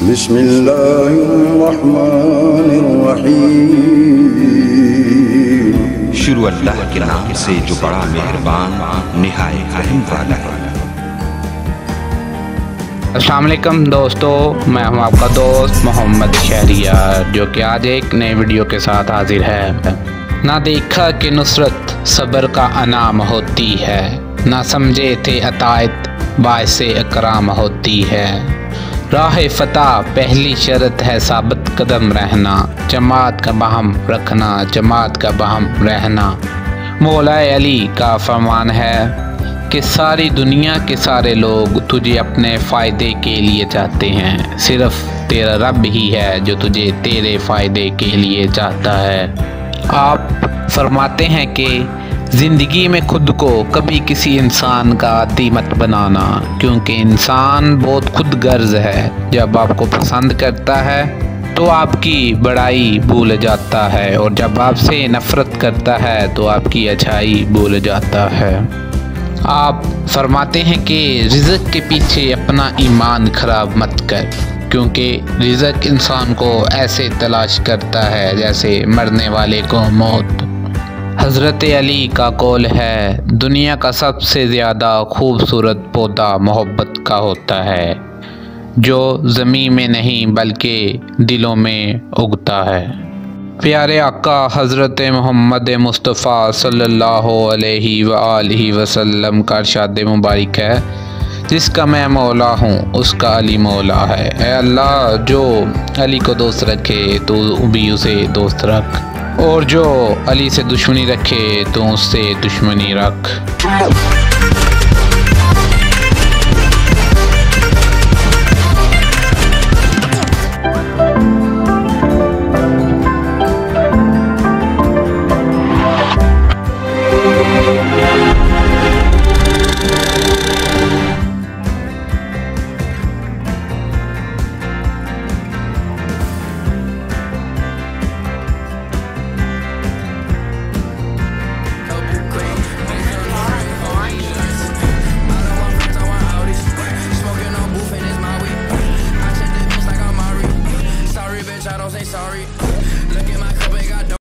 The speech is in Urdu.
بسم اللہ الرحمن الرحیم۔ شروع اللہ کے نام سے جو بڑا مہربان نہایت رحم والا ہے۔ السلام علیکم دوستو، میں ہوں آپ کا دوست محمد شہریار، جو کہ آج ایک نئے ویڈیو کے ساتھ حاضر ہے۔ نہ دیکھا کہ نصرت صبر کا انعام ہوتی ہے، نہ سمجھے تھے اطاعت باعث اکرام ہوتی ہے۔ راہ فتح پہلی شرط ہے ثابت قدم رہنا، جماعت کا باہم رکھنا، جماعت کا باہم رہنا۔ مولا علی کا فرمان ہے کہ ساری دنیا کے سارے لوگ تجھے اپنے فائدے کے لیے چاہتے ہیں، صرف تیرا رب ہی ہے جو تجھے تیرے فائدے کے لیے چاہتا ہے۔ آپ فرماتے ہیں کہ زندگی میں خود کو کبھی کسی انسان کا عادی مت بنانا، کیونکہ انسان بہت خود غرض ہے۔ جب آپ کو پسند کرتا ہے تو آپ کی بڑائی بھول جاتا ہے، اور جب آپ سے نفرت کرتا ہے تو آپ کی اچھائی بھول جاتا ہے۔ آپ فرماتے ہیں کہ رزق کے پیچھے اپنا ایمان خراب مت کر، کیونکہ رزق انسان کو ایسے تلاش کرتا ہے جیسے مرنے والے کو موت۔ حضرت علی کا قول ہے، دنیا کا سب سے زیادہ خوبصورت پودا محبت کا ہوتا ہے، جو زمین میں نہیں بلکہ دلوں میں اگتا ہے۔ پیارے آقا حضرت محمد مصطفیٰ صلی اللہ علیہ وآلہ وسلم کا ارشاد مبارک ہے، جس کا میں مولا ہوں اس کا علی مولا ہے۔ اے اللہ، جو علی کو دوست رکھے تو بھی اسے دوست رکھ، اور جو علی سے دشمنی رکھے تو اس سے دشمنی رکھ۔